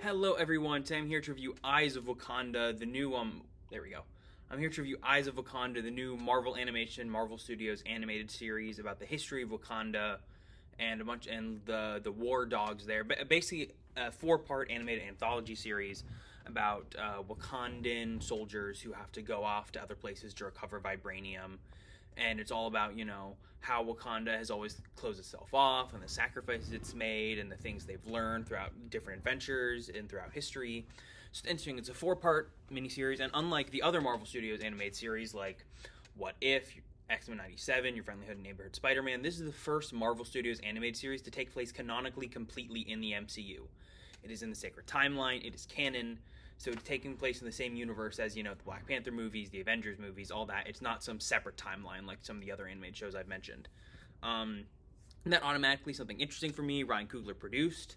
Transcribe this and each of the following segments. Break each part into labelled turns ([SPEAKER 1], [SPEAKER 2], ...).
[SPEAKER 1] Hello everyone, today I'm here to review Eyes of Wakanda, the new, there we go. I'm here to review Eyes of Wakanda, the new Marvel Marvel Studios animated series about the history of Wakanda and the war dogs there. But basically a 4-part animated anthology series about Wakandan soldiers who have to go off to other places to recover vibranium. And it's all about, how Wakanda has always closed itself off and the sacrifices it's made and the things they've learned throughout different adventures and throughout history. It's interesting. It's a 4-part miniseries, and unlike the other Marvel Studios animated series like What If, X-Men 97, Your Friendly Neighborhood Spider-Man, this is the first Marvel Studios animated series to take place canonically completely in the MCU. It is in the Sacred Timeline, it is canon, so it's taking place in the same universe as, the Black Panther movies, the Avengers movies, all that. It's not some separate timeline like some of the other animated shows I've mentioned. And that automatically something interesting for me. Ryan Coogler produced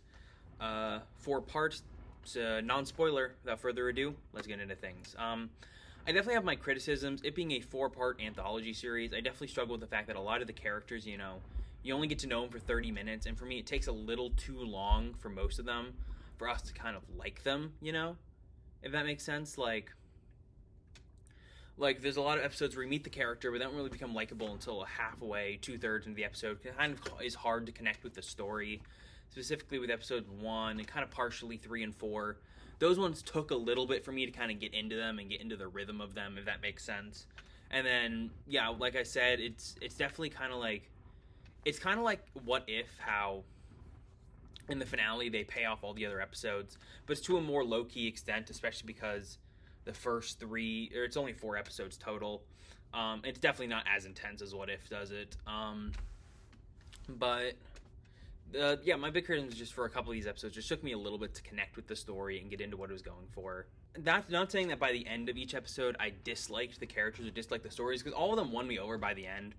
[SPEAKER 1] 4 parts. It's a non-spoiler. Without further ado, let's get into things. I definitely have my criticisms. It being a 4-part anthology series, I definitely struggle with the fact that a lot of the characters, you only get to know them for 30 minutes, and for me, it takes a little too long for most of them for us to kind of like them, if that makes sense. Like there's a lot of episodes where you meet the character, but they don't really become likable until halfway, 2/3 into the episode. It kind of is hard to connect with the story, specifically with episode 1 and kind of partially 3 and 4. Those ones took a little bit for me to kind of get into them and get into the rhythm of them, if that makes sense. And then, yeah, like I said, it's definitely kind of like What If, how in the finale they pay off all the other episodes, but it's to a more low-key extent, especially because the first 3, or it's only 4 episodes total. It's definitely not as intense as What If does it. But yeah, my big criticism is just for a couple of these episodes just took me a little bit to connect with the story and get into what it was going for. That's not saying that by the end of each episode I disliked the characters or disliked the stories, because all of them won me over by the end.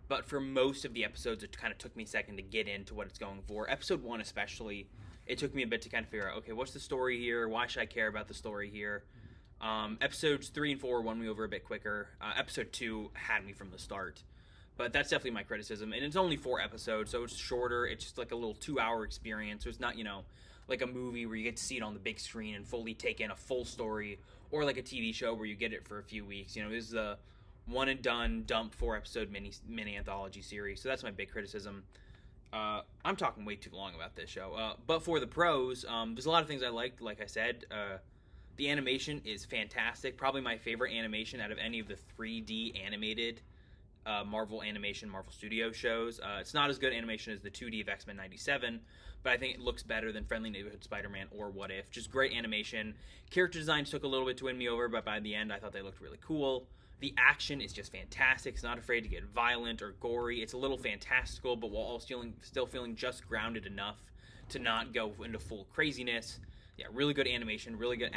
[SPEAKER 1] But for most of the episodes, it kind of took me a second to get into what it's going for. Episode 1 especially, it took me a bit to kind of figure out, okay, what's the story here? Why should I care about the story here? Episodes 3 and 4 won me over a bit quicker. Episode 2 had me from the start. But that's definitely my criticism. And it's only 4 episodes, so it's shorter. It's just like a little 2-hour experience. So it's not, like a movie where you get to see it on the big screen and fully take in a full story, or like a TV show where you get it for a few weeks. This is a one and done dump 4-episode mini anthology series. So that's my big criticism. I'm talking way too long about this show. But for the pros, there's a lot of things I liked. Like I said, the animation is fantastic. Probably my favorite animation out of any of the 3D animated Marvel Studio shows. It's not as good animation as the 2D of X-Men 97, but I think it looks better than Friendly Neighborhood Spider-Man or What If. Just great animation. Character designs took a little bit to win me over, but by the end I thought they looked really cool. The action is just fantastic. It's not afraid to get violent or gory. It's a little fantastical, but while also still feeling just grounded enough to not go into full craziness. Yeah, really good animation, really good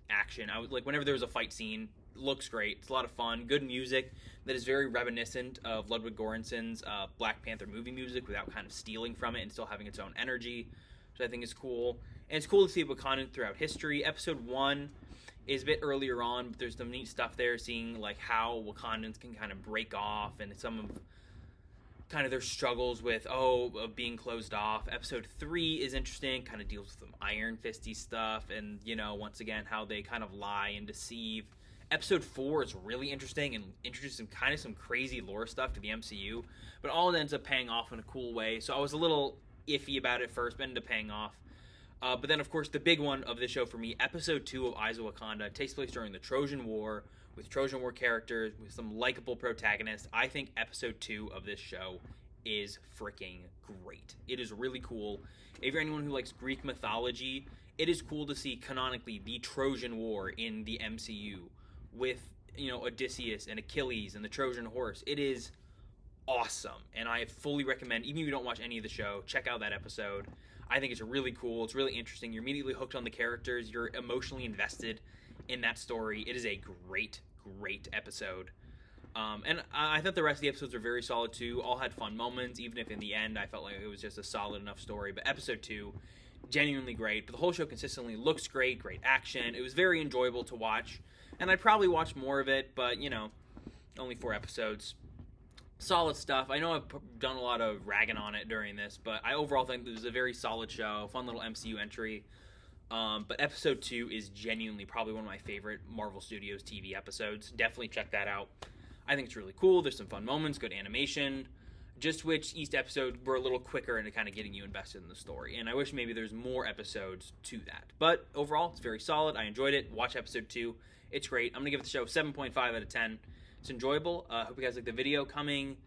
[SPEAKER 1] action. I was like, whenever there was a fight scene, it looks great. It's a lot of fun. Good music that is very reminiscent of Ludwig Göransson's Black Panther movie music without kind of stealing from it and still having its own energy, which I think is cool. And it's cool to see Wakanda throughout history. Episode 1 is a bit earlier on, but there's some neat stuff there, seeing like how Wakandans can kind of break off and some of kind of their struggles with of being closed off. Episode 3 is interesting, kind of deals with some Iron Fisty stuff, and once again how they kind of lie and deceive. Episode 4 is really interesting and introduces some crazy lore stuff to the MCU, but all it ends up paying off in a cool way. So I was a little iffy about it first, but ended up paying off. But then, of course, the big one of the show for me, Episode 2 of Eyes of Wakanda, takes place during the Trojan War, with Trojan War characters, with some likable protagonists. I think Episode 2 of this show is freaking great. It is really cool. If you're anyone who likes Greek mythology, it is cool to see canonically the Trojan War in the MCU with, Odysseus and Achilles and the Trojan horse. It is awesome, and I fully recommend, even if you don't watch any of the show, check out that episode. I think it's really cool. It's really interesting. You're immediately hooked on the characters. You're emotionally invested in that story. It is a great, great episode. And I thought the rest of the episodes were very solid too. All had fun moments, even if in the end I felt like it was just a solid enough story. But episode 2, genuinely great. But the whole show consistently looks great, great action. It was very enjoyable to watch. And I'd probably watch more of it, but, only 4 episodes. Solid stuff. I know I've done a lot of ragging on it during this, but I overall think this is a very solid show. Fun little MCU entry. But episode 2 is genuinely probably one of my favorite Marvel Studios TV episodes. Definitely check that out. I think it's really cool. There's some fun moments, good animation. Just wish each episode were a little quicker into kind of getting you invested in the story. And I wish maybe there's more episodes to that. But overall, it's very solid. I enjoyed it. Watch episode 2. It's great. I'm going to give the show 7.5 out of 10. It's enjoyable. Hope you guys like the video. Coming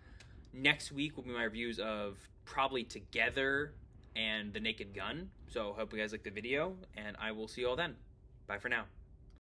[SPEAKER 1] next week will be my reviews of probably Together and The Naked Gun. So hope you guys like the video, and I will see you all then. Bye for now.